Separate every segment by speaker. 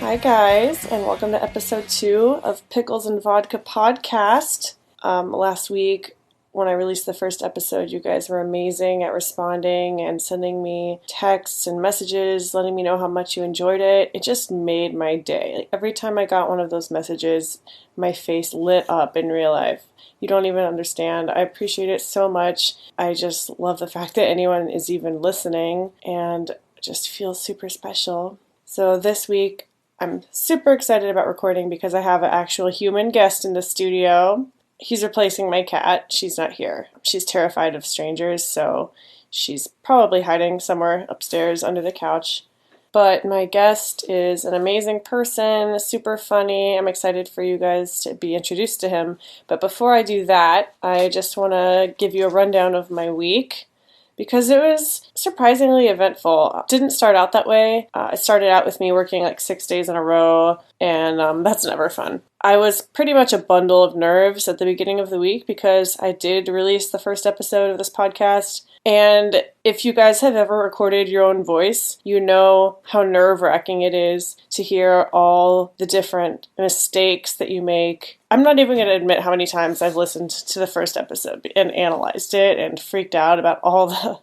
Speaker 1: Hi guys, and welcome to episode 2 of Pickles and Vodka podcast. Last week, when I released the first episode, you guys were amazing at responding and sending me texts and messages, letting me know how much you enjoyed it. It just made my day. Like, every time I got one of those messages, my face lit up in real life. You don't even understand. I appreciate it so much. I just love the fact that anyone is even listening, and just feels super special. So this week, I'm super excited about recording because I have an actual human guest in the studio. He's replacing my cat. She's not here. She's terrified of strangers, so she's probably hiding somewhere upstairs under the couch. But my guest is an amazing person, super funny. I'm excited for you guys to be introduced to him. But before I do that, I just want to give you a rundown of my week, because it was surprisingly eventful. It didn't start out that way. It started out with me working like 6 days in a row, and that's never fun. I was pretty much a bundle of nerves at the beginning of the week because I did release the first episode of this podcast. And if you guys have ever recorded your own voice, you know how nerve-wracking it is to hear all the different mistakes that you make. I'm not even going to admit how many times I've listened to the first episode and analyzed it and freaked out about all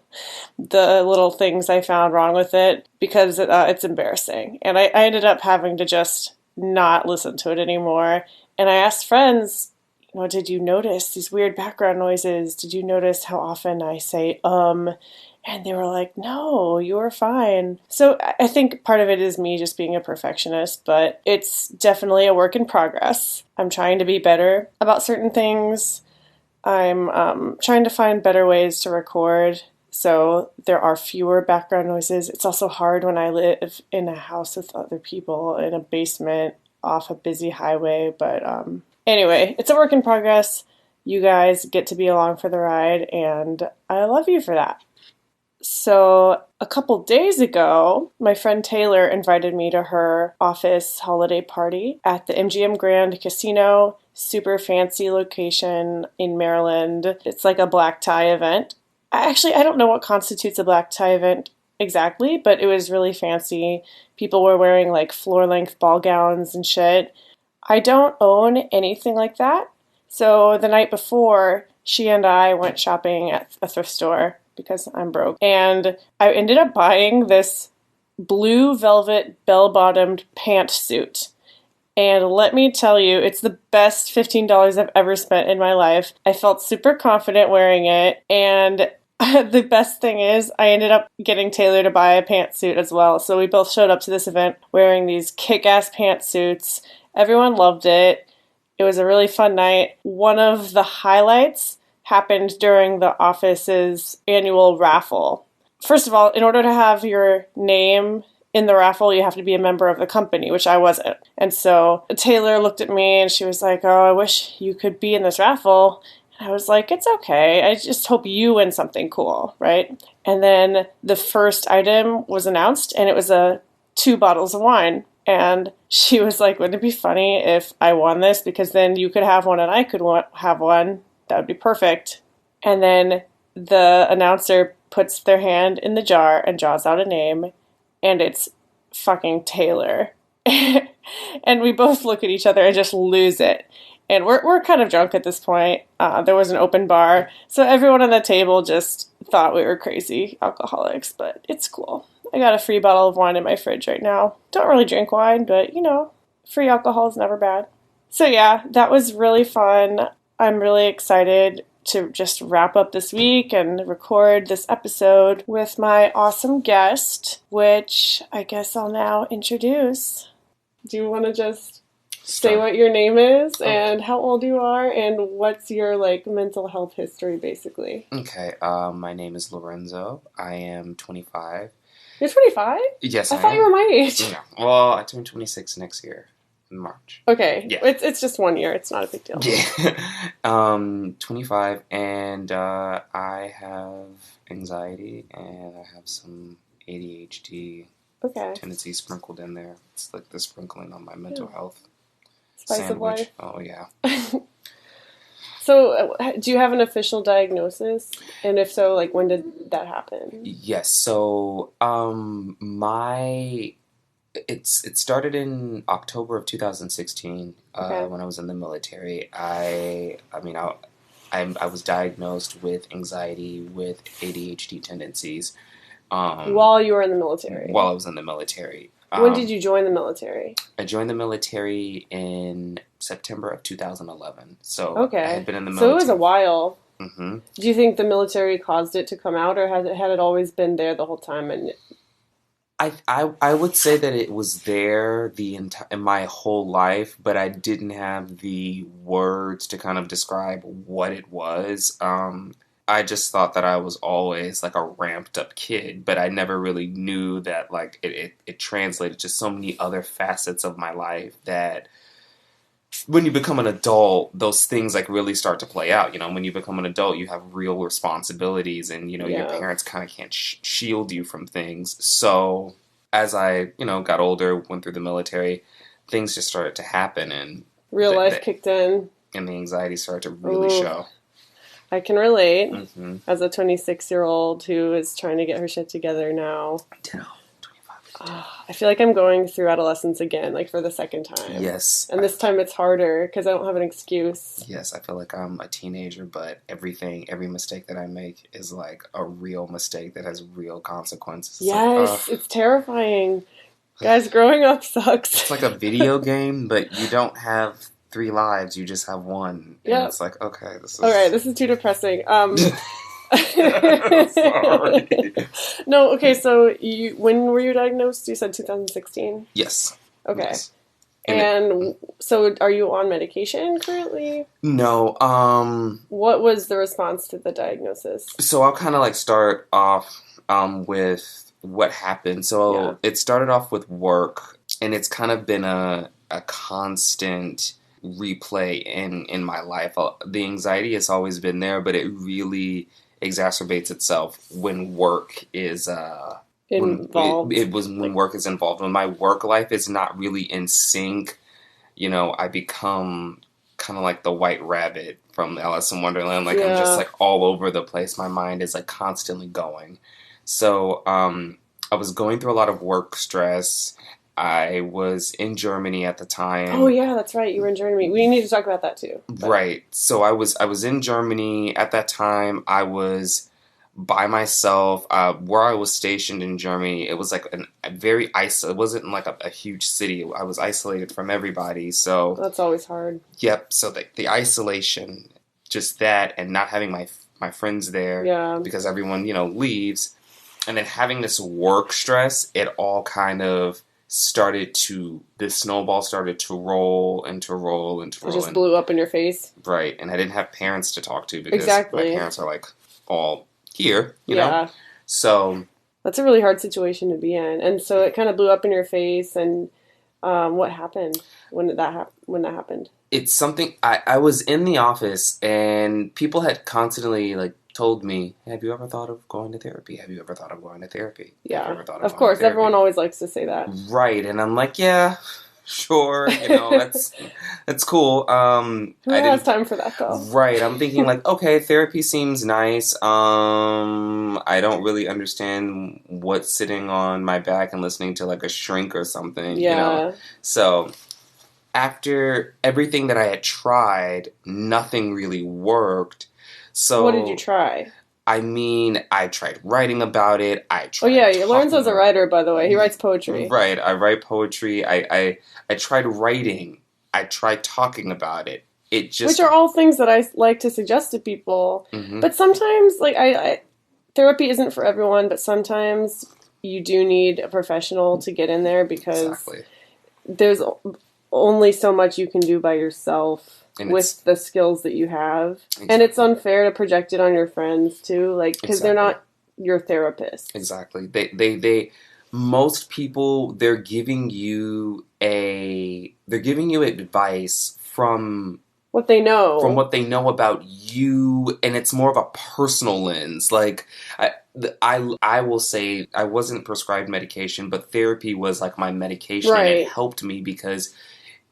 Speaker 1: the little things I found wrong with it, because it's embarrassing. And I ended up having to just not listen to it anymore. And I asked friends, did you notice these weird background noises? Did you notice how often I say, And they were like, no, you were fine. So I think part of it is me just being a perfectionist, but it's definitely a work in progress. I'm trying to be better about certain things. I'm trying to find better ways to record so there are fewer background noises. It's also hard when I live in a house with other people in a basement off a busy highway, but anyway, it's a work in progress. You guys get to be along for the ride, and I love you for that. So a couple days ago, my friend Taylor invited me to her office holiday party at the MGM Grand Casino. Super fancy location in Maryland. It's like a black tie event. I don't know what constitutes a black tie event exactly, but it was really fancy. People were wearing like floor-length ball gowns and shit. I don't own anything like that. So the night before, she and I went shopping at a thrift store because I'm broke. And I ended up buying this blue velvet bell-bottomed pantsuit. And let me tell you, it's the best $15 I've ever spent in my life. I felt super confident wearing it. And the best thing is I ended up getting Taylor to buy a pantsuit as well. So we both showed up to this event wearing these kick-ass pantsuits. Everyone loved it. It was a really fun night. One of the highlights happened during the office's annual raffle. First of all, in order to have your name in the raffle, you have to be a member of the company, which I wasn't. And so Taylor looked at me and she was like, oh, I wish you could be in this raffle. And I was like, it's okay. I just hope you win something cool, right? And then the first item was announced, and it was 2 bottles of wine. And she was like, wouldn't it be funny if I won this? Because then you could have one and I could have one. That would be perfect. And then the announcer puts their hand in the jar and draws out a name. And it's fucking Taylor. And we both look at each other and just lose it. And we're kind of drunk at this point. There was an open bar. So everyone on the table just thought we were crazy alcoholics. But it's cool. I got a free bottle of wine in my fridge right now. Don't really drink wine, but free alcohol is never bad. So yeah, that was really fun. I'm really excited to just wrap up this week and record this episode with my awesome guest, which I guess I'll now introduce. Do you want to just say what your name is and how old you are and what's your mental health history, basically?
Speaker 2: Okay, my name is Lorenzo. I am 25.
Speaker 1: You're 25?
Speaker 2: Yes,
Speaker 1: I thought you were my age.
Speaker 2: Yeah. Well, I turn 26 next year. In March.
Speaker 1: Okay.
Speaker 2: Yeah.
Speaker 1: It's just 1 year. It's not a big deal.
Speaker 2: Yeah. 25, and I have anxiety, and I have some ADHD tendencies sprinkled in there. It's like the sprinkling on my mental health
Speaker 1: Spice
Speaker 2: sandwich.
Speaker 1: Of life.
Speaker 2: Oh, yeah.
Speaker 1: So, do you have an official diagnosis? And if so, when did that happen?
Speaker 2: Yes. So, my It started in October of 2016
Speaker 1: Okay.
Speaker 2: when I was in the military. I was diagnosed with anxiety with ADHD tendencies
Speaker 1: While you were in the military.
Speaker 2: while I was in the military.
Speaker 1: When did you join the military?
Speaker 2: I joined the military in September of 2011. So
Speaker 1: Okay.
Speaker 2: I had been in the military.
Speaker 1: So it was a while.
Speaker 2: Mm-hmm.
Speaker 1: Do you think the military caused it to come out, or had it always been there the whole time? And
Speaker 2: I would say that it was there in my whole life, but I didn't have the words to kind of describe what it was. I just thought that I was always like a ramped up kid, but I never really knew that like it translated to so many other facets of my life that when you become an adult, those things like really start to play out. You know, when you become an adult, you have real responsibilities, and your parents kind of can't shield you from things. So as I got older, went through the military, things just started to happen, and
Speaker 1: real life kicked in,
Speaker 2: and the anxiety started to really show.
Speaker 1: I can relate as a
Speaker 2: 26-year-old
Speaker 1: who is trying to get her shit together now.
Speaker 2: Ditto.
Speaker 1: I feel like I'm going through adolescence again, like for the second time.
Speaker 2: Yes.
Speaker 1: And this time it's harder because I don't have an excuse.
Speaker 2: Yes, I feel like I'm a teenager, but every mistake that I make is like a real mistake that has real consequences.
Speaker 1: Yes, it's terrifying. Guys, growing up sucks.
Speaker 2: It's like a video game, but you don't have 3 lives, you just have one. And it's like, okay, this is...
Speaker 1: Alright, this is too depressing.
Speaker 2: Sorry.
Speaker 1: No, okay, so when were you diagnosed? You said 2016?
Speaker 2: Yes.
Speaker 1: Okay.
Speaker 2: Yes.
Speaker 1: And so are you on medication currently?
Speaker 2: No.
Speaker 1: What was the response to the diagnosis?
Speaker 2: So I'll kind of like start off with what happened. So it started off with work, and it's kind of been a constant replay in my life. The anxiety has always been there, but it really exacerbates itself when work is
Speaker 1: involved.
Speaker 2: When work is involved. When my work life is not really in sync, I become kind of like the white rabbit from Alice in Wonderland. Like I'm just like all over the place. My mind is like constantly going. So I was going through a lot of work stress. I was in Germany at the time.
Speaker 1: Oh yeah, that's right. You were in Germany. We need to talk about that too.
Speaker 2: Right. So I was in Germany at that time. I was by myself. Where I was stationed in Germany, it was like a very isolated. It wasn't like a huge city. I was isolated from everybody. So
Speaker 1: that's always hard.
Speaker 2: Yep. So the isolation, just that, and not having my friends there.
Speaker 1: Yeah.
Speaker 2: Because everyone leaves, and then having this work stress, it all kind of the snowball started to roll and to roll and to roll.
Speaker 1: It just blew up in your face.
Speaker 2: Right. And I didn't have parents to talk to because my parents are like all here, you know? So
Speaker 1: that's a really hard situation to be in. And so it kind of blew up in your face. And what happened when that happened?
Speaker 2: It's something I was in the office, and people had constantly like told me, have you ever thought of going to therapy? Have you ever thought of going to therapy?
Speaker 1: Yeah, of course. Everyone always likes to say that.
Speaker 2: Right. And I'm like, yeah, sure. That's cool.
Speaker 1: Who has time for that, though?
Speaker 2: Right. I'm thinking like, okay, therapy seems nice. I don't really understand what's sitting on my back and listening to like a shrink or something.
Speaker 1: Yeah.
Speaker 2: So after everything that I had tried, nothing really worked. So
Speaker 1: what did you try?
Speaker 2: I mean, I tried writing about it.
Speaker 1: Lorenzo's a writer, by the way. He writes poetry.
Speaker 2: Right, I write poetry. I tried writing. I tried talking about it.
Speaker 1: Which are all things that I like to suggest to people. Mm-hmm. But sometimes, like, therapy isn't for everyone, but sometimes you do need a professional to get in there because there's only so much you can do by yourself. With the skills that you have. Exactly. And it's unfair to project it on your friends, too, like, because they're not your therapist.
Speaker 2: Exactly. Most people, they're giving you advice from
Speaker 1: what they know.
Speaker 2: From what they know about you, and it's more of a personal lens. Like, I will say, I wasn't prescribed medication, but therapy was like my medication, and it helped me because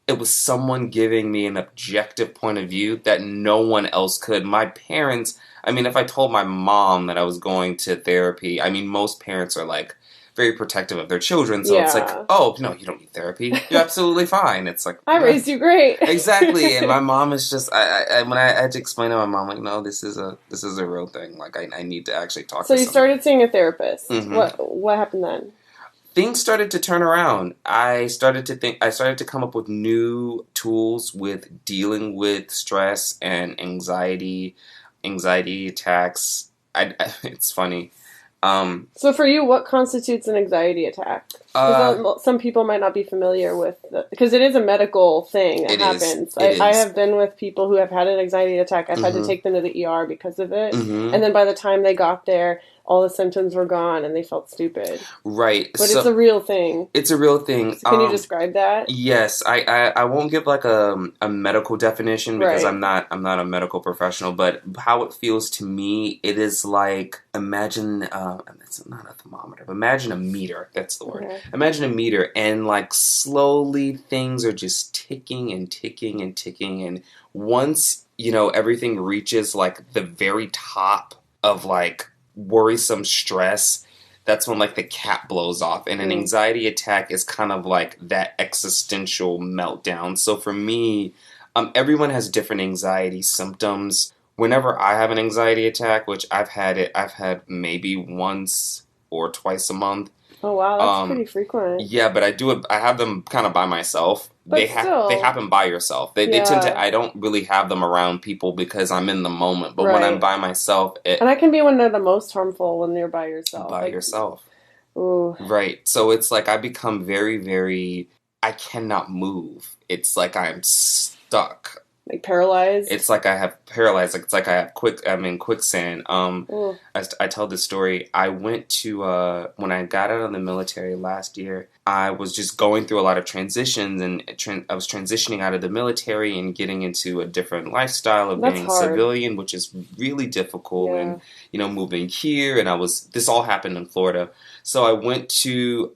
Speaker 2: it was someone giving me an objective point of view that no one else could. My parents, I mean, if I told my mom that I was going to therapy, I mean, most parents are like very protective of their children. So it's like, oh, no, you don't need therapy. You're absolutely fine. It's like,
Speaker 1: I raised you great.
Speaker 2: Exactly. And my mom is just, when I had to explain to my mom, like, no, this is a real thing. Like, I need to actually talk to
Speaker 1: someone. So you started seeing a therapist.
Speaker 2: Mm-hmm.
Speaker 1: What happened then?
Speaker 2: Things started to turn around. I started to come up with new tools with dealing with stress and anxiety attacks. It's funny.
Speaker 1: So for you, what constitutes an anxiety attack? Because some people might not be familiar with because it is a medical thing that happens. I have been with people who have had an anxiety attack. I've had to take them to the ER because of it. Mm-hmm. And then by the time they got there, all the symptoms were gone and they felt stupid.
Speaker 2: Right.
Speaker 1: But it's a real thing.
Speaker 2: It's a real thing.
Speaker 1: So can you describe that?
Speaker 2: Yes. I won't give like a medical definition because I'm not a medical professional, but how it feels to me, it is like, imagine, it's not a thermometer, but imagine a meter. That's the word. Okay. Imagine a meter and like slowly things are just ticking and ticking and ticking. And once, everything reaches like the very top of like worrisome stress, that's when like the cap blows off. And an anxiety attack is kind of like that existential meltdown. So for me, everyone has different anxiety symptoms. Whenever I have an anxiety attack, which I've had maybe once or twice a month.
Speaker 1: Oh wow, that's pretty frequent.
Speaker 2: Yeah, but I have them kind of by myself.
Speaker 1: But
Speaker 2: they happen by yourself. They tend to. I don't really have them around people because I'm in the moment. But when I'm by myself,
Speaker 1: and that can be when they're the most harmful when you're by yourself.
Speaker 2: By yourself.
Speaker 1: Ooh.
Speaker 2: Right. So it's like I become very, very. I cannot move. It's like I'm stuck.
Speaker 1: Like paralyzed?
Speaker 2: It's like I have paralyzed. Like it's like I'm in quicksand. I tell this story. I went to when I got out of the military last year. I was just going through a lot of transitions, and I was transitioning out of the military and getting into a different lifestyle of being civilian, which is really difficult. Yeah. And moving here, and this all happened in Florida. So I went to.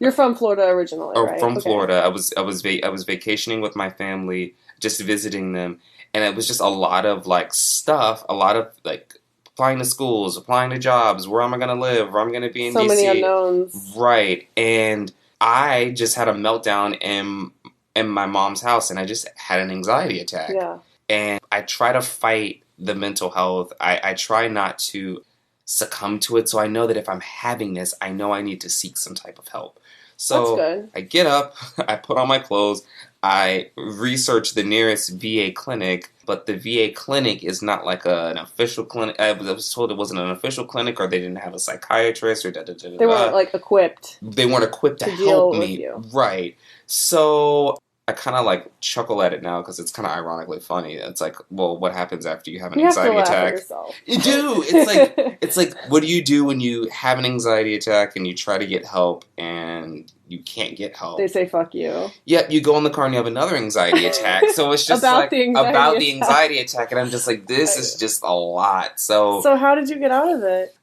Speaker 1: You're from Florida originally, right?
Speaker 2: From Florida. I was vacationing with my family, just visiting them, and it was just a lot of like stuff, a lot of like applying to schools, applying to jobs, where am I going to live, where I'm going to be in DC.
Speaker 1: So many unknowns.
Speaker 2: Right. And I just had a meltdown in my mom's house, and I just had an anxiety attack.
Speaker 1: Yeah.
Speaker 2: And I try to fight the mental health. I try not to succumb to it. So I know that if I'm having this, I know I need to seek some type of help. So
Speaker 1: that's good.
Speaker 2: I get up, I put on my clothes, I research the nearest VA clinic, but the VA clinic is not like an official clinic. I was told it wasn't an official clinic, or they didn't have a psychiatrist, or da-da-da-da-da.
Speaker 1: They weren't like equipped.
Speaker 2: They weren't equipped to help me. Right. So I kind of like chuckle at it now because it's kind of ironically funny. It's like, well, what happens after you have an anxiety attack? You do. It's like, what do you do when you have an anxiety attack and you try to get help and you can't get help?
Speaker 1: They say, fuck you.
Speaker 2: Yep, you go in the car and you have another anxiety attack. So it's just about the anxiety attack. And I'm just like, this is just a lot. So
Speaker 1: how did you get out of it?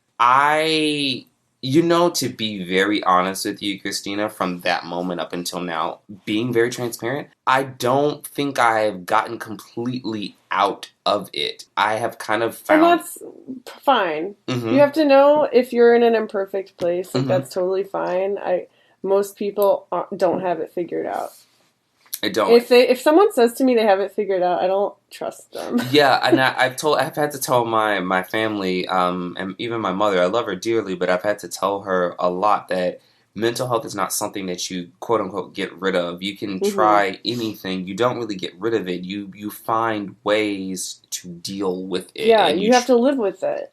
Speaker 2: To be very honest with you, Christina, from that moment up until now, being very transparent, I don't think I've gotten completely out of it. I have kind of found...
Speaker 1: And that's fine. Mm-hmm. You have to know if you're in an imperfect place. Like, that's totally fine. Most people don't have it figured out.
Speaker 2: I don't.
Speaker 1: If someone says to me they have it figured out, I don't trust them.
Speaker 2: Yeah, and I've had to tell my family, and even my mother, I love her dearly, but I've had to tell her a lot that mental health is not something that you quote unquote get rid of. You can try anything. You don't really get rid of it. You find ways to deal with it.
Speaker 1: Yeah, you have to live with it.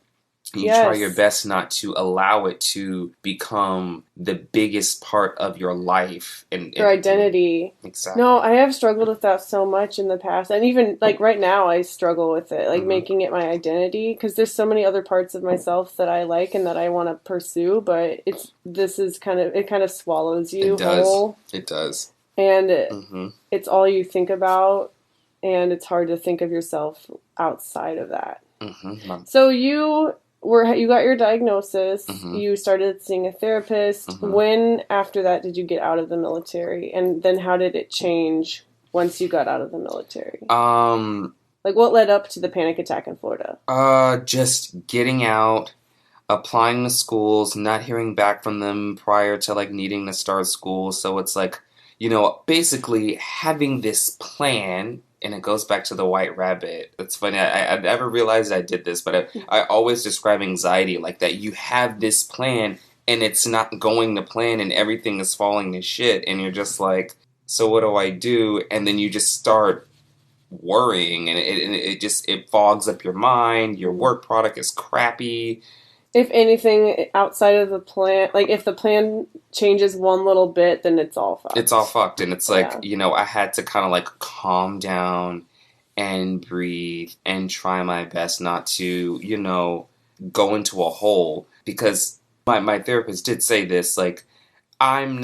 Speaker 2: You try your best not to allow it to become the biggest part of your life. And
Speaker 1: your identity.
Speaker 2: Exactly.
Speaker 1: No, I have struggled with that so much in the past. And even, like, right now, I struggle with it. Like, making it my identity. Because there's so many other parts of myself that I like and that I want to pursue. But it kind of swallows you whole.
Speaker 2: It does.
Speaker 1: And it's all you think about. And it's hard to think of yourself outside of that. Mm-hmm. So you got your diagnosis, you started seeing a therapist. When after that did you get out of the military? And then how did it change once you got out of the military? Like what led up to the panic attack in Florida?
Speaker 2: Just getting out. applying to schools, not hearing back from them prior to like needing to start school. So it's like, basically having this plan, and it goes back to the white rabbit. It's funny. I never realized I did this, but I always describe anxiety like that. You have this plan and it's not going to plan and everything is falling to shit. And you're just like, so what do I do? And then you just start worrying, and it fogs up your mind. Your work product is crappy.
Speaker 1: If anything outside of the plan, like if the plan changes one little bit, then it's all fucked.
Speaker 2: It's all fucked. And it's like, I had to kind of like calm down and breathe and try my best not to, go into a hole. Because my therapist did say this, like, I'm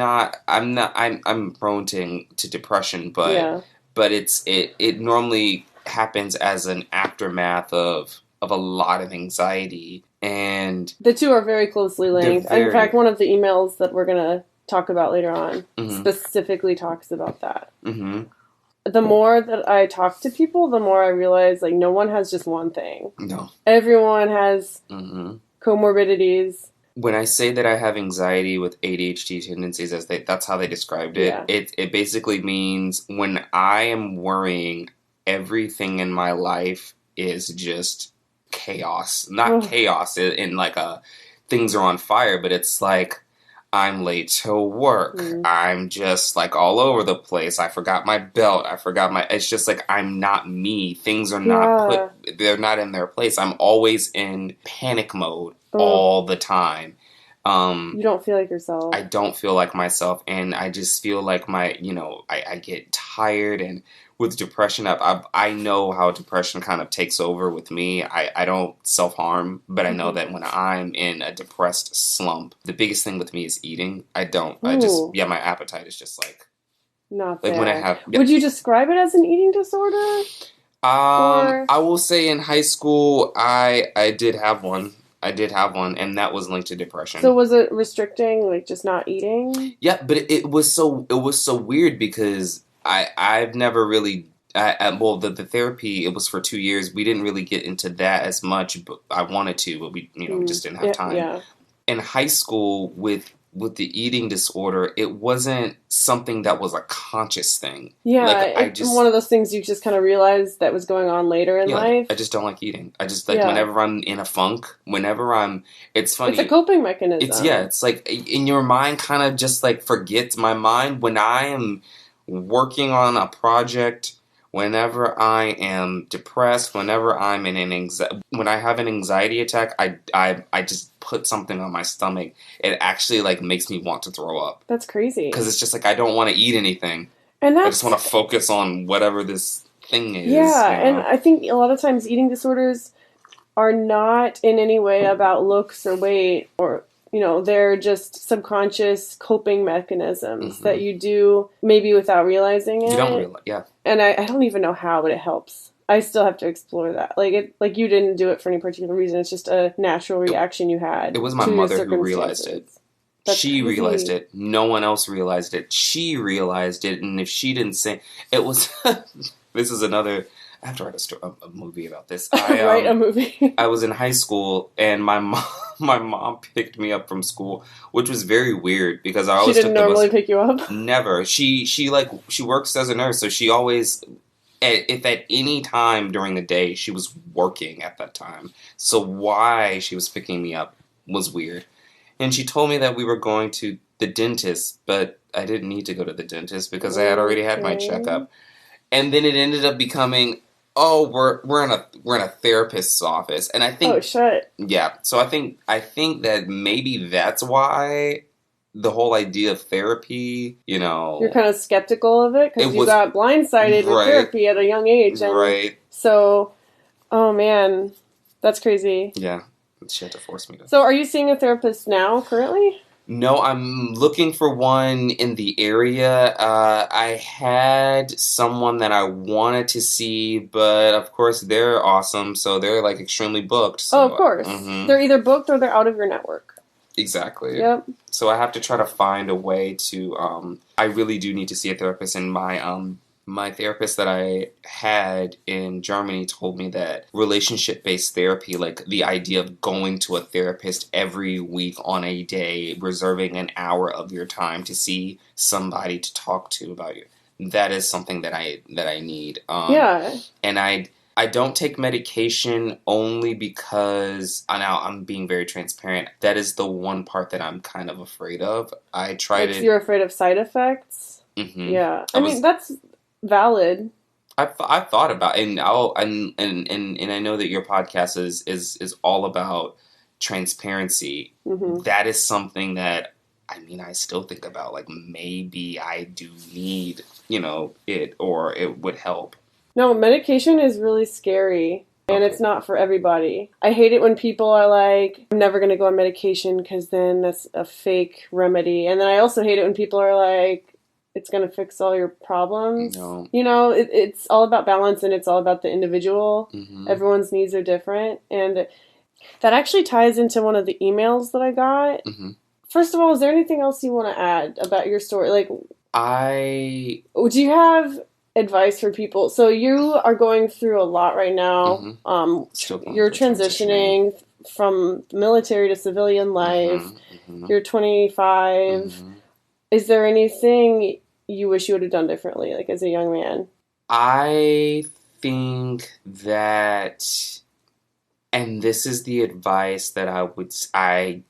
Speaker 2: prone to depression, but it normally happens as an aftermath of a lot of anxiety. And
Speaker 1: the two are very closely linked. In fact, one of the emails that we're going to talk about later on specifically talks about that. Mm-hmm. The more that I talk to people, the more I realize, like, no one has just one thing.
Speaker 2: No.
Speaker 1: Everyone has comorbidities.
Speaker 2: When I say that I have anxiety with ADHD tendencies, that's how they described it. Yeah. It basically means when I am worrying, everything in my life is just chaos. Not chaos in like things are on fire, but it's like I'm late to work. I'm just like all over the place. I forgot my belt. It's just like I'm not me. Things are they're not in their place. I'm always in panic mode all the time.
Speaker 1: You don't feel like yourself.
Speaker 2: I don't feel like myself, and I just feel like I get tired. And with depression, I know how depression kind of takes over with me. I don't self-harm, but I know that when I'm in a depressed slump, the biggest thing with me is eating. I just, my appetite is just like...
Speaker 1: Not like there. When I have... Would you describe it as an eating disorder?
Speaker 2: I will say in high school, I did have one. And that was linked to depression.
Speaker 1: So was it restricting, like just not eating?
Speaker 2: Yeah, but it was so weird because I've never really... the therapy, it was for 2 years. We didn't really get into that as much, but I wanted to, but we just didn't have time. Yeah. In high school, with the eating disorder, it wasn't something that was a conscious thing.
Speaker 1: Yeah, like, it's one of those things you just kind of realized that was going on later in life.
Speaker 2: I just don't like eating. I just, whenever I'm in a funk, it's funny.
Speaker 1: It's a coping mechanism.
Speaker 2: It's like, in your mind kind of just, like, forgets my mind. When I am working on a project, whenever I am depressed, whenever I'm when I have an anxiety attack, I just put something on my stomach. It actually like makes me want to throw up.
Speaker 1: That's crazy.
Speaker 2: Because it's just like I don't want to eat anything.
Speaker 1: And
Speaker 2: I just want to focus on whatever this thing is.
Speaker 1: Yeah, and I think a lot of times eating disorders are not in any way about looks or weight or... they're just subconscious coping mechanisms that you do maybe without realizing it.
Speaker 2: You don't realize, yeah.
Speaker 1: And I don't even know how, but it helps. I still have to explore that. Like you didn't do it for any particular reason. It's just a natural reaction you had.
Speaker 2: It was my mother who realized it. She realized it. No one else realized it. She realized it, and if she didn't say it was... This is another... I have to write a movie about this.
Speaker 1: Write a movie.
Speaker 2: I was in high school, and my mom picked me up from school, which was very weird because I always
Speaker 1: took the bus. She didn't normally pick you up?
Speaker 2: Never. She works as a nurse, so she always, if at any time during the day, she was working at that time. So why she was picking me up was weird. And she told me that we were going to the dentist, but I didn't need to go to the dentist because I had already had my checkup. And then it ended up becoming... we're in a therapist's office, and I think
Speaker 1: shit.
Speaker 2: Yeah, so I think that maybe that's why the whole idea of therapy,
Speaker 1: you're kind of skeptical of it because you got blindsided with therapy at a young age, and
Speaker 2: right?
Speaker 1: So, oh man, that's crazy.
Speaker 2: Yeah, she had to force me to.
Speaker 1: So, are you seeing a therapist now, currently?
Speaker 2: No, I'm looking for one in the area. I had someone that I wanted to see, but of course they're awesome, so they're like extremely booked. So,
Speaker 1: of course. Mm-hmm. They're either booked or they're out of your network.
Speaker 2: Exactly.
Speaker 1: Yep. So
Speaker 2: I have to try to find a way to, I really do need to see a therapist, and my My therapist that I had in Germany told me that relationship-based therapy, like the idea of going to a therapist every week on a day, reserving an hour of your time to see somebody to talk to about you, that is something that I need.
Speaker 1: Yeah.
Speaker 2: And I don't take medication only because, now I'm being very transparent, that is the one part that I'm kind of afraid of. I tried it.
Speaker 1: You're afraid of side effects?
Speaker 2: Mm-hmm.
Speaker 1: Yeah. I mean, that's valid.
Speaker 2: I've thought about it, and I know that your podcast is all about transparency.
Speaker 1: Mm-hmm.
Speaker 2: That is something that I still think about. Like, maybe I do need it, or it would help.
Speaker 1: No, medication is really scary. And it's not for everybody. I hate it when people are like, I'm never going to go on medication because then that's a fake remedy. And then I also hate it when people are like, it's going to fix all your problems.
Speaker 2: No.
Speaker 1: It's all about balance, and it's all about the individual.
Speaker 2: Mm-hmm.
Speaker 1: Everyone's needs are different. And that actually ties into one of the emails that I got.
Speaker 2: Mm-hmm.
Speaker 1: First of all, is there anything else you want to add about your story? Like, do you have advice for people? So you are going through a lot right now.
Speaker 2: Mm-hmm.
Speaker 1: You're transitioning from military to civilian life.
Speaker 2: Mm-hmm.
Speaker 1: You're 25.
Speaker 2: Mm-hmm.
Speaker 1: Is there anything you wish you would have done differently, like as a young man?
Speaker 2: I think that, and this is the advice that I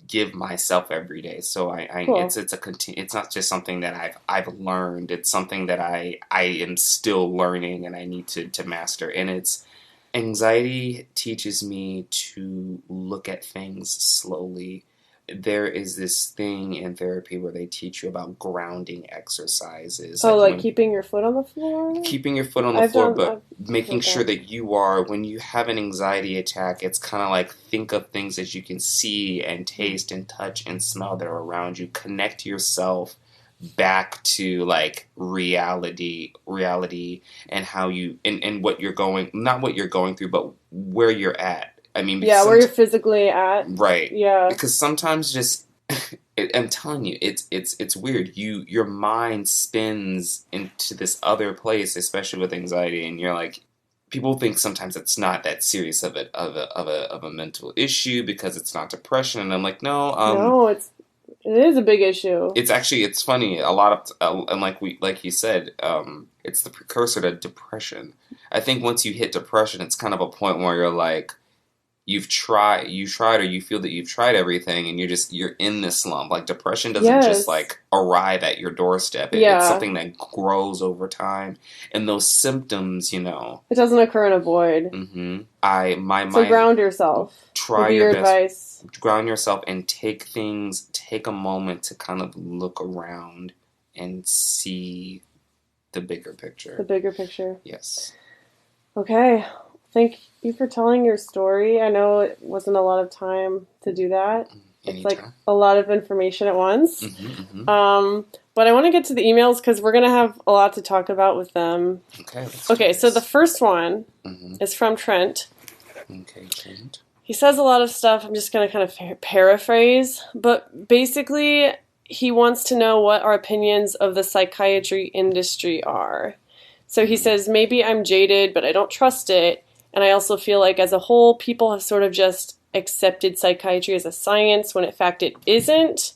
Speaker 2: give myself every day. So
Speaker 1: Cool.
Speaker 2: It's not just something that I've learned. It's something that I am still learning and I need to master. And it's anxiety teaches me to look at things slowly. There is this thing in therapy where they teach you about grounding exercises.
Speaker 1: Like keeping your foot on the floor?
Speaker 2: Keeping your foot on the floor, but making sure that you are, when you have an anxiety attack, it's kind of like think of things that you can see and taste and touch and smell that are around you. Connect yourself back to like reality and how you, and what you're going, not what you're going through, but where you're at. I mean,
Speaker 1: where you're physically at.
Speaker 2: Right.
Speaker 1: Yeah.
Speaker 2: Because sometimes just, I'm telling you, it's weird. Your mind spins into this other place, especially with anxiety, and you're like, people think sometimes it's not that serious of a mental issue because it's not depression, and I'm like, no.
Speaker 1: No, it is a big issue.
Speaker 2: It's funny. A lot of, and like you said, it's the precursor to depression. I think once you hit depression, it's kind of a point where you're like, you tried, or you feel that you've tried everything, and you're in this slump. Like, depression doesn't just like arrive at your doorstep. It's something that grows over time, and those symptoms, it
Speaker 1: doesn't occur in a void.
Speaker 2: Mm-hmm.
Speaker 1: So ground yourself.
Speaker 2: Try
Speaker 1: your best. Advice.
Speaker 2: Ground yourself and take a moment to kind of look around and see the bigger picture.
Speaker 1: The bigger picture.
Speaker 2: Yes.
Speaker 1: Okay. Thank you for telling your story. I know it wasn't a lot of time to do that.
Speaker 2: Anytime.
Speaker 1: It's like a lot of information at once.
Speaker 2: Mm-hmm.
Speaker 1: But I want to get to the emails because we're going to have a lot to talk about with them. Okay, so the first one is from Trent.
Speaker 2: Okay, Trent.
Speaker 1: He says a lot of stuff. I'm just going to kind of paraphrase. But basically, he wants to know what our opinions of the psychiatry industry are. So he says, maybe I'm jaded, but I don't trust it. And I also feel like as a whole, people have sort of just accepted psychiatry as a science when in fact it isn't.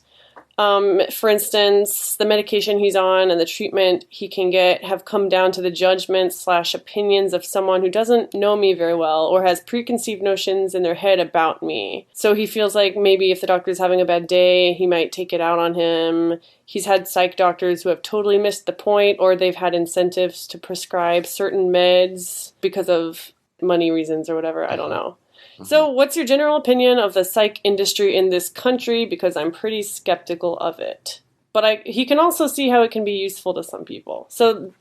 Speaker 1: For instance, the medication he's on and the treatment he can get have come down to the judgment/opinions of someone who doesn't know me very well or has preconceived notions in their head about me. So he feels like maybe if the doctor's having a bad day, he might take it out on him. He's had psych doctors who have totally missed the point, or they've had incentives to prescribe certain meds because of money reasons or whatever. I don't know. So what's your general opinion of the psych industry in this country? Because I'm pretty skeptical of it. But he can also see how it can be useful to some people. So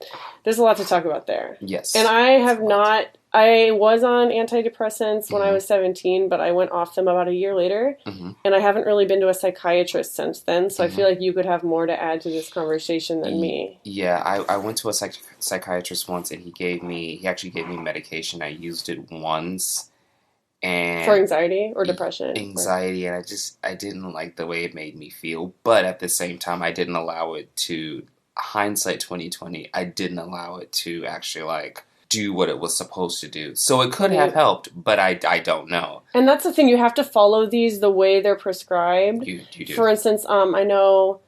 Speaker 1: there's a lot to talk about there.
Speaker 2: Yes.
Speaker 1: And I was on antidepressants when I was 17, but I went off them about a year later. And I haven't really been to a psychiatrist since then. So I feel like you could have more to add to this conversation than me.
Speaker 2: Yeah, I went to a psychiatrist once, and he actually gave me medication. I used it once. And
Speaker 1: for anxiety or depression?
Speaker 2: Anxiety, and I didn't like the way it made me feel. But at the same time, I didn't allow it to hindsight 2020, I didn't allow it to actually like do what it was supposed to do. So it could have helped, but I don't know.
Speaker 1: And that's the thing, you have to follow these the way they're prescribed.
Speaker 2: You do.
Speaker 1: For instance, I know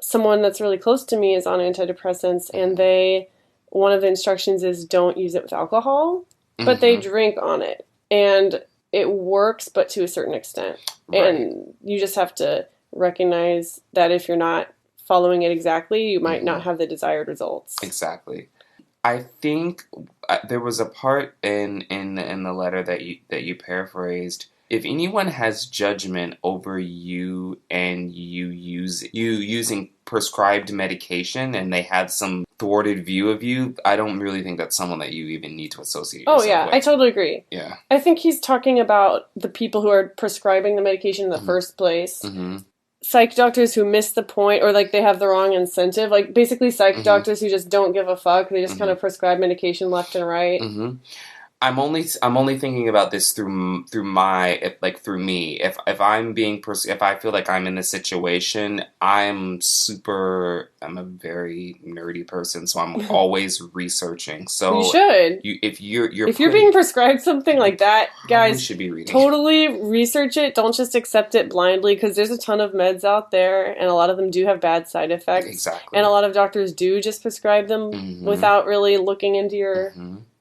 Speaker 1: someone that's really close to me is on antidepressants, and one of the instructions is don't use it with alcohol, but they drink on it. And it works, but to a certain extent. Right. And you just have to recognize that if you're not following it exactly, you might not have the desired results.
Speaker 2: Exactly. I think there was a part in the letter that you paraphrased. If anyone has judgment over you and you using prescribed medication and they have some thwarted view of you, I don't really think that's someone that you even need to associate yourself with.
Speaker 1: I totally agree.
Speaker 2: Yeah.
Speaker 1: I think he's talking about the people who are prescribing the medication in the first place. Mm-hmm. Psych doctors who miss the point, or like they have the wrong incentive, like basically psych doctors who just don't give a fuck. They just kind of prescribe medication left and right. Mm-hmm.
Speaker 2: I'm only thinking about this through me. If I'm being if I feel like I'm in a situation, I'm a very nerdy person, so I'm always researching. So
Speaker 1: you should.
Speaker 2: If you're
Speaker 1: being prescribed something like that, guys,
Speaker 2: should be reading.
Speaker 1: Totally research it. Don't just accept it blindly, because there's a ton of meds out there, and a lot of them do have bad side effects.
Speaker 2: Exactly.
Speaker 1: And a lot of doctors do just prescribe them without really looking into your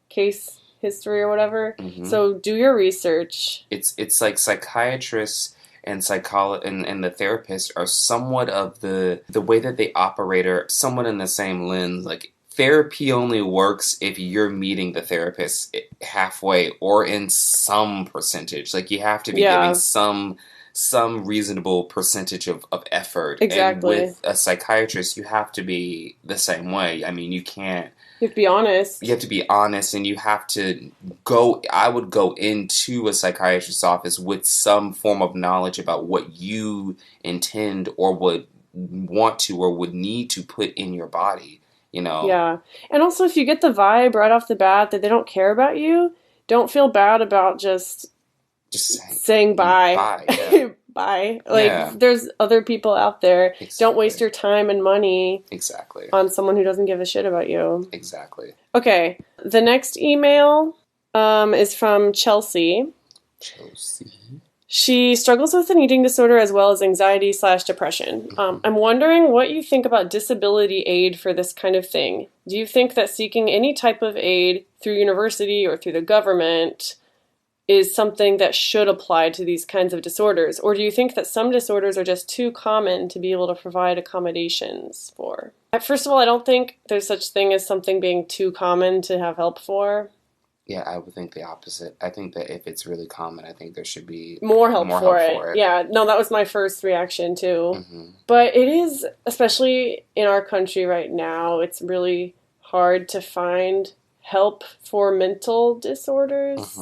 Speaker 1: case history or whatever. So do your research.
Speaker 2: It's like psychiatrists and and the therapists are somewhat of the way that they operate are somewhat in the same lens. Like therapy only works if you're meeting the therapist halfway or in some percentage. Like you have to be giving some reasonable percentage of effort.
Speaker 1: Exactly.
Speaker 2: And with a psychiatrist, you have to be the same way. I mean, you can't.
Speaker 1: You have to be honest.
Speaker 2: You have to be honest, and you have to go. I would go into a psychiatrist's office with some form of knowledge about what you intend or would want to or would need to put in your body, you know?
Speaker 1: Yeah. And also, if you get the vibe right off the bat that they don't care about you, don't feel bad about just saying bye.
Speaker 2: Bye. Yeah.
Speaker 1: Bye. Like, there's other people out there. Exactly. Don't waste your time and money on someone who doesn't give a shit about you.
Speaker 2: Exactly.
Speaker 1: Okay. The next email is from Chelsea. She struggles with an eating disorder as well as anxiety/depression. I'm wondering what you think about disability aid for this kind of thing. Do you think that seeking any type of aid through university or through the government is something that should apply to these kinds of disorders? Or do you think that some disorders are just too common to be able to provide accommodations for? First of all, I don't think there's such thing as something being too common to have help for.
Speaker 2: Yeah, I would think the opposite. I think that if it's really common, I think there should be
Speaker 1: more help for it. Yeah, no, that was my first reaction too. But it is, especially in our country right now, it's really hard to find help for mental disorders.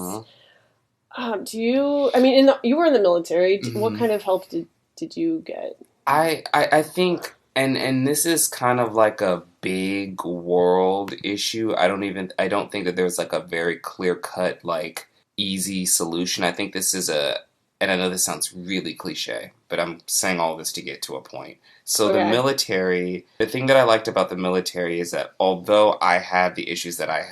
Speaker 1: You were in the military. What kind of help did you get?
Speaker 2: I think, and this is kind of like a big world issue. I don't think that there's like a very clear cut, like easy solution. I think this is and I know this sounds really cliche, but I'm saying all this to get to a point. So the military, the thing that I liked about the military is that although I had the issues that I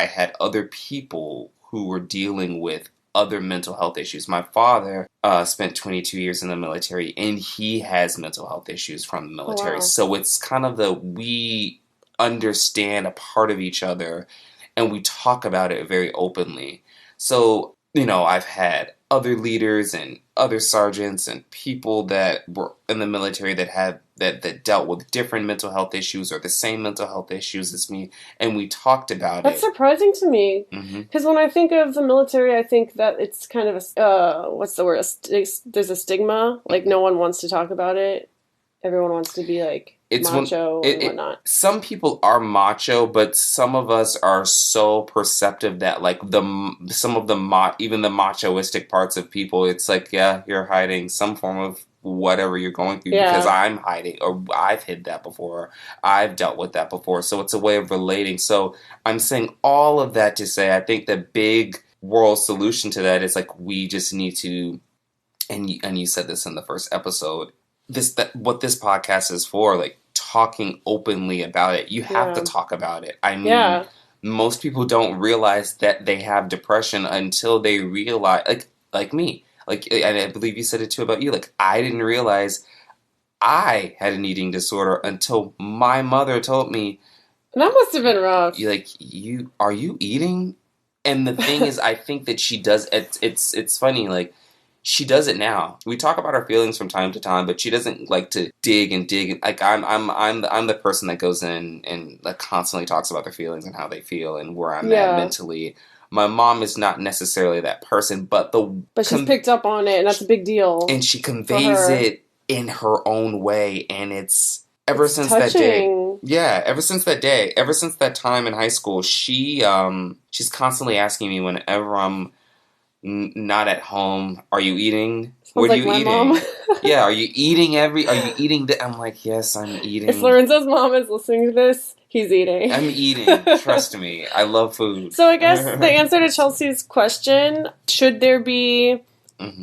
Speaker 2: had other people who were dealing with other mental health issues. My father spent 22 years in the military, and he has mental health issues from the military. Oh, wow. So it's kind of we understand a part of each other, and we talk about it very openly. So, I've had other leaders and other sergeants and people that were in the military that dealt with different mental health issues or the same mental health issues as me, and we talked about it.
Speaker 1: That's surprising to me, because when I think of the military, I think that it's kind of what's the word? There's a stigma, like no one wants to talk about it. Everyone wants to be like macho and whatnot.
Speaker 2: Some people are macho, but some of us are so perceptive that like some of the even the machoistic parts of people, it's like, yeah, you're hiding some form of whatever you're going through because I'm hiding, or I've hid that before, I've dealt with that before. So it's a way of relating. So I'm saying all of that to say, I think the big world solution to that is like we just need to, and you said this in the first episode, what this podcast is for, like talking openly about it. You have to talk about it. I mean, most people don't realize that they have depression until they realize, like me. And I believe you said it too about you. I didn't realize I had an eating disorder until my mother told me.
Speaker 1: That must have been rough.
Speaker 2: Are you eating? And the thing is, I think that she does. It's funny. She does it now. We talk about our feelings from time to time, but she doesn't like to dig and dig. I'm the person that goes in and constantly talks about their feelings and how they feel and where I'm at mentally. My mom is not necessarily that person, but
Speaker 1: she's picked up on it, and that's a big deal.
Speaker 2: And she conveys it in her own way, and it's since that day. Yeah, ever since that day, ever since that time in high school, she's constantly asking me whenever I'm not at home, are you eating? What are you eating? Mom. Yeah, are you eating I'm like, yes, I'm eating.
Speaker 1: If Lorenzo's mom is listening to this, he's eating.
Speaker 2: I'm eating. Trust me. I love food.
Speaker 1: So I guess the answer to Chelsea's question, should there be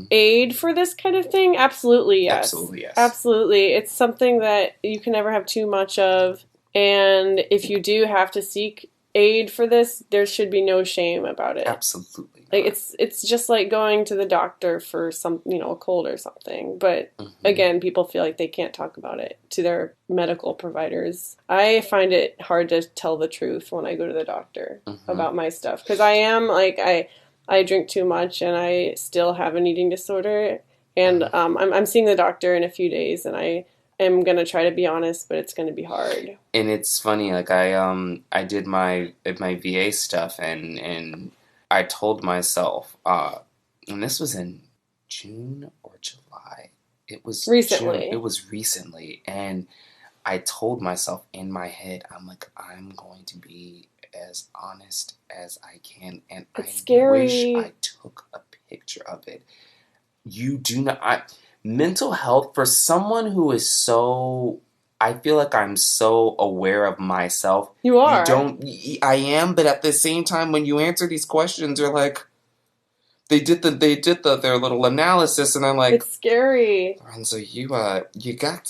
Speaker 1: aid for this kind of thing? Absolutely, yes.
Speaker 2: Absolutely, yes.
Speaker 1: Absolutely. It's something that you can never have too much of. And if you do have to seek aid for this, there should be no shame about it.
Speaker 2: Absolutely.
Speaker 1: It's just like going to the doctor for some, a cold or something. But again, people feel like they can't talk about it to their medical providers. I find it hard to tell the truth when I go to the doctor about my stuff. Because I am, I drink too much and I still have an eating disorder. And I'm seeing the doctor in a few days, and I am going to try to be honest, but it's going to be hard.
Speaker 2: And it's funny, I did my VA stuff, and I told myself, and this was in June or July. It was
Speaker 1: recently.
Speaker 2: June, it was recently, and I told myself in my head, I'm like, I'm going to be as honest as I can, and
Speaker 1: it's scary.
Speaker 2: Wish I took a picture of it. You do not. Mental health, for someone who is so, I feel like I'm so aware of myself.
Speaker 1: You are.
Speaker 2: I am, but at the same time, when you answer these questions, you're like, they did their little analysis, and I'm like,
Speaker 1: it's scary.
Speaker 2: Lorenzo, you got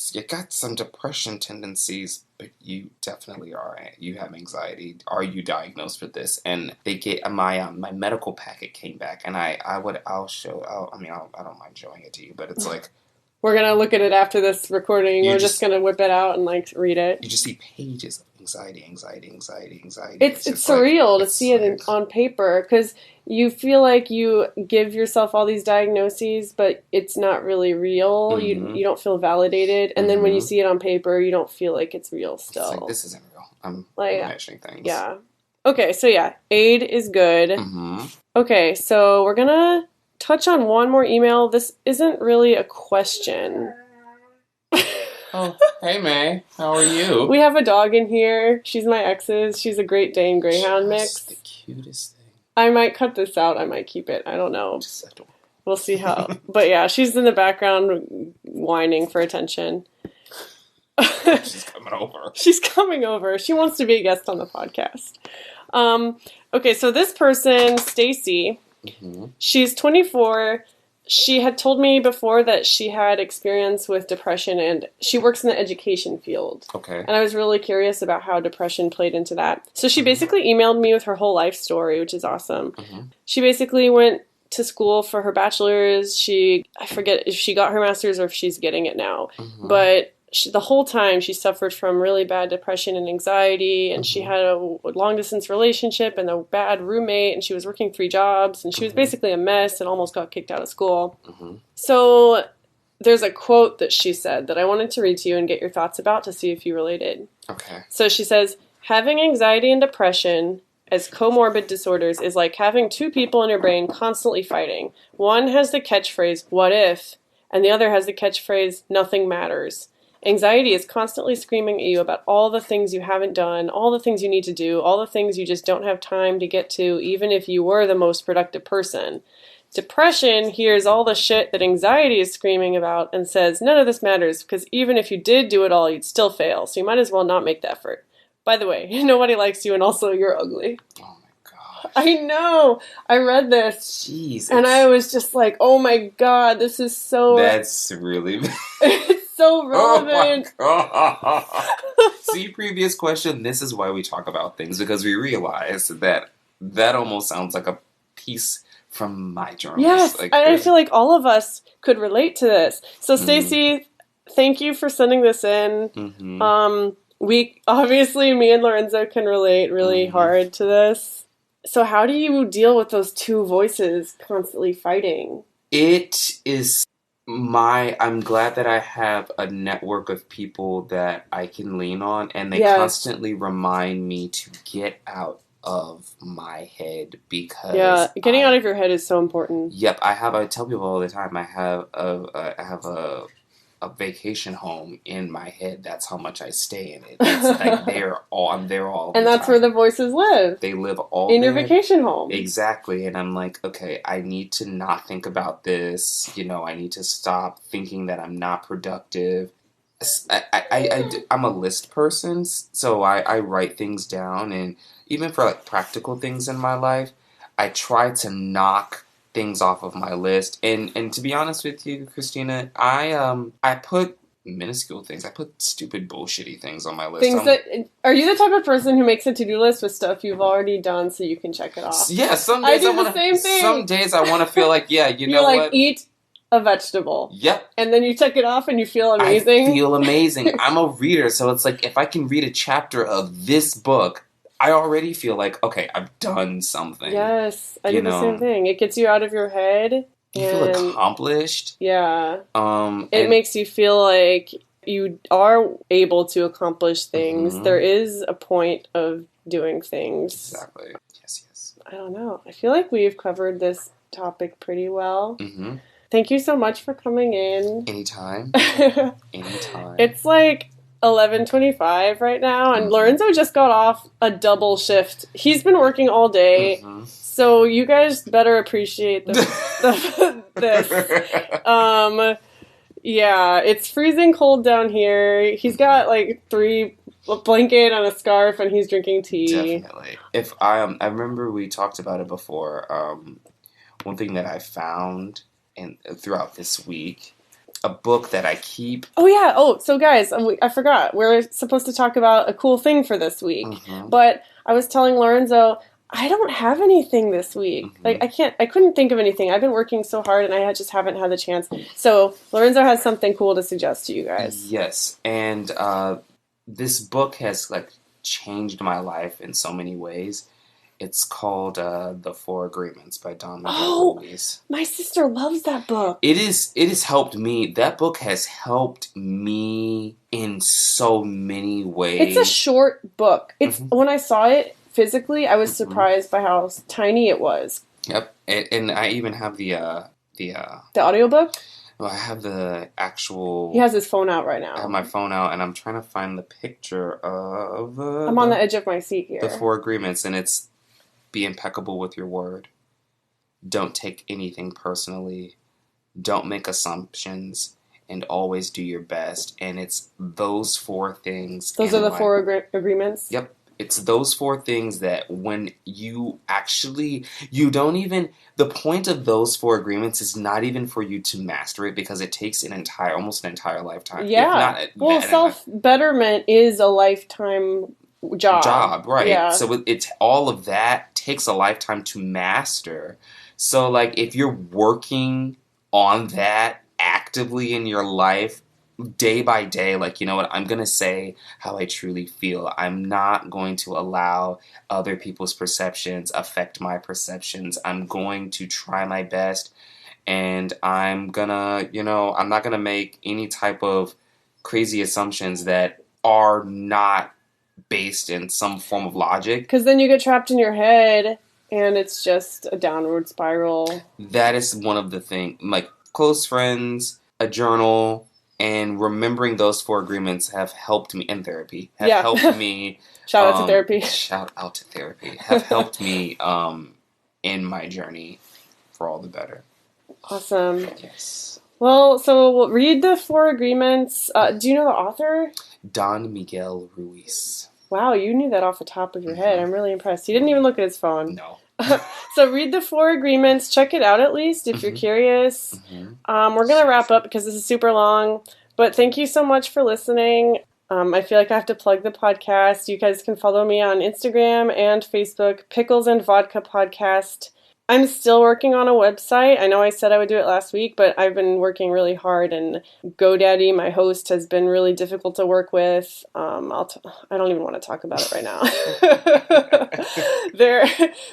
Speaker 2: some depression tendencies, but you definitely you have anxiety. Are you diagnosed with this? And they get my medical packet came back, and I don't mind showing it to you, but it's like,
Speaker 1: we're going to look at it after this recording. We're just going to whip it out and read it.
Speaker 2: You just see pages of anxiety.
Speaker 1: It's surreal to see it on paper, because you feel like you give yourself all these diagnoses, but it's not really real. You don't feel validated. And then when you see it on paper, you don't feel like it's real still.
Speaker 2: It's like, this isn't real. I'm imagining things.
Speaker 1: Yeah. Okay, so aid is good. Okay, so we're going to touch on one more email. This isn't really a question.
Speaker 2: Oh, hey May, how are you?
Speaker 1: We have a dog in here. She's my ex's. She's a Great Dane Greyhound mix.
Speaker 2: The cutest thing.
Speaker 1: I might cut this out. I might keep it. I don't know. We'll see how. But yeah, she's in the background whining for attention.
Speaker 2: She's coming over.
Speaker 1: She's coming over. She wants to be a guest on the podcast. Okay, so this person, Stacy, she's 24. She had told me before that she had experience with depression, and she works in the education field.
Speaker 2: Okay.
Speaker 1: And I was really curious about how depression played into that. So she basically emailed me with her whole life story, which is awesome. She basically went to school for her bachelor's. I forget if she got her master's or if she's getting it now. But the whole time she suffered from really bad depression and anxiety, and she had a long-distance relationship and a bad roommate, and she was working 3 jobs, and she was basically a mess and almost got kicked out of school. So there's a quote that she said that I wanted to read to you and get your thoughts about to see if you related.
Speaker 2: Okay.
Speaker 1: So she says, having anxiety and depression as comorbid disorders is like having 2 people in your brain constantly fighting. One has the catchphrase, what if? And the other has the catchphrase, nothing matters. Anxiety is constantly screaming at you about all the things you haven't done, all the things you need to do, all the things you just don't have time to get to, even if you were the most productive person. Depression hears all the shit that anxiety is screaming about and says, none of this matters, because even if you did do it all, you'd still fail, so you might as well not make the effort. By the way, nobody likes you, and also you're ugly.
Speaker 2: Oh my gosh.
Speaker 1: I know! I read this.
Speaker 2: Jesus.
Speaker 1: And I was just like, oh my god, this is so...
Speaker 2: That's really...
Speaker 1: It's so relevant.
Speaker 2: Oh my God. See, previous question, this is why we talk about things, because we realize that almost sounds like a piece from my journal.
Speaker 1: Yes, and I feel like all of us could relate to this. So, Stacey, thank you for sending this in. Mm-hmm. We obviously, me and Lorenzo can relate really hard to this. So, how do you deal with those two voices constantly fighting?
Speaker 2: It is I'm glad that I have a network of people that I can lean on, and they constantly remind me to get out of my head, because
Speaker 1: getting out of your head is so important.
Speaker 2: Yep, I tell people all the time, I have a vacation home in my head. That's how much I stay in it. It's like I'm there all the time.
Speaker 1: And that's where the voices live.
Speaker 2: They live all
Speaker 1: in your vacation home.
Speaker 2: Exactly. And I'm like, okay, I need to not think about this. I need to stop thinking that I'm not productive. I'm a list person, so I write things down, and even for like practical things in my life, I try to knock things off of my list. And to be honest with you, Christina, I put minuscule things. I put stupid bullshitty things on my list.
Speaker 1: Are you the type of person who makes a to-do list with stuff you've already done so you can check it off?
Speaker 2: Yeah, some days
Speaker 1: I do the same thing.
Speaker 2: Some days I want to feel like, you know
Speaker 1: like,
Speaker 2: what?
Speaker 1: Eat a vegetable.
Speaker 2: Yep.
Speaker 1: And then you check it off and you feel amazing.
Speaker 2: I feel amazing. I'm a reader, so it's like if I can read a chapter of this book, I already feel like, okay, I've done something.
Speaker 1: Yes, I do the same thing. It gets you out of your head.
Speaker 2: You feel accomplished.
Speaker 1: Yeah. It makes you feel like you are able to accomplish things. Mm-hmm. There is a point of doing things.
Speaker 2: Exactly. Yes.
Speaker 1: I don't know. I feel like we've covered this topic pretty well. Mm-hmm. Thank you so much for coming in.
Speaker 2: Anytime.
Speaker 1: It's like 11:25 right now, and Lorenzo just got off a double shift. He's been working all day, so you guys better appreciate this. Yeah, it's freezing cold down here. He's got like a blanket and a scarf, and he's drinking tea.
Speaker 2: Definitely. If I remember we talked about it before. One thing that I found throughout this week. A book that I keep.
Speaker 1: Oh, yeah. Oh, so guys, I forgot. We're supposed to talk about a cool thing for this week. Mm-hmm. But I was telling Lorenzo, I don't have anything this week. Mm-hmm. Like, I couldn't think of anything. I've been working so hard and I just haven't had the chance. So Lorenzo has something cool to suggest to you guys.
Speaker 2: Yes. And this book has changed my life in so many ways. It's called The Four Agreements by Don Miguel Ruiz.
Speaker 1: My sister loves that book.
Speaker 2: It has helped me. That book has helped me in so many ways.
Speaker 1: It's a short book. It's when I saw it physically, I was surprised by how tiny it was.
Speaker 2: Yep. And I even have the
Speaker 1: audiobook?
Speaker 2: Well, I have the actual...
Speaker 1: He has his phone out right now.
Speaker 2: I have my phone out, and I'm trying to find the picture of...
Speaker 1: I'm on the edge of my seat here.
Speaker 2: The Four Agreements, and it's... Be impeccable with your word. Don't take anything personally. Don't make assumptions. And always do your best. And it's those four things.
Speaker 1: Those are the four agreements?
Speaker 2: Yep. It's those four things that when you actually... You don't even... The point of those four agreements is not even for you to master it, because it takes almost an entire lifetime.
Speaker 1: Yeah. Self-betterment is a lifetime job,
Speaker 2: right?
Speaker 1: Yeah.
Speaker 2: So it's all of that takes a lifetime to master. So if you're working on that actively in your life day by day, you know what, I'm gonna say how I truly feel. I'm not going to allow other people's perceptions affect my perceptions. I'm going to try my best, and I'm gonna, I'm not gonna make any type of crazy assumptions that are not based in some form of logic.
Speaker 1: Because then you get trapped in your head, and it's just a downward spiral.
Speaker 2: That is one of the things. Close friends, a journal, and remembering those four agreements have helped me in therapy. Helped me.
Speaker 1: Shout out to therapy.
Speaker 2: Shout out to therapy. Have helped me in my journey for all the better.
Speaker 1: Awesome.
Speaker 2: Yes.
Speaker 1: Well, so read the Four Agreements. Do you know the author?
Speaker 2: Don Miguel Ruiz.
Speaker 1: Wow, you knew that off the top of your head. I'm really impressed. He didn't even look at his phone.
Speaker 2: No.
Speaker 1: So read the Four Agreements. Check it out at least if you're curious. We're going to wrap up because this is super long. But thank you so much for listening. I feel like I have to plug the podcast. You guys can follow me on Instagram and Facebook, Pickles and Vodka Podcast. I'm still working on a website. I know I said I would do it last week, but I've been working really hard, and GoDaddy, my host, has been really difficult to work with. I don't even want to talk about it right now.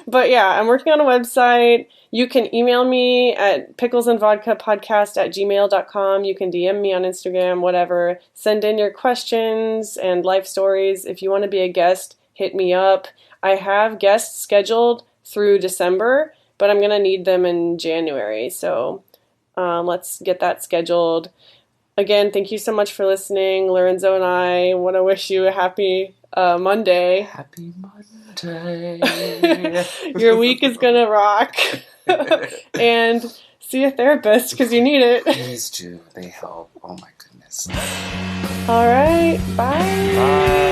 Speaker 1: But yeah, I'm working on a website. You can email me at picklesandvodkapodcast@gmail.com. You can DM me on Instagram, whatever. Send in your questions and life stories. If you want to be a guest, hit me up. I have guests scheduled through December, but I'm going to need them in January. So let's get that scheduled. Again, thank you so much for listening. Lorenzo and I want to wish you a happy Monday.
Speaker 2: Happy Monday.
Speaker 1: Your week is going to rock. And see a therapist because you need it.
Speaker 2: Please do. They help. Oh my goodness.
Speaker 1: All right. Bye.
Speaker 2: Bye.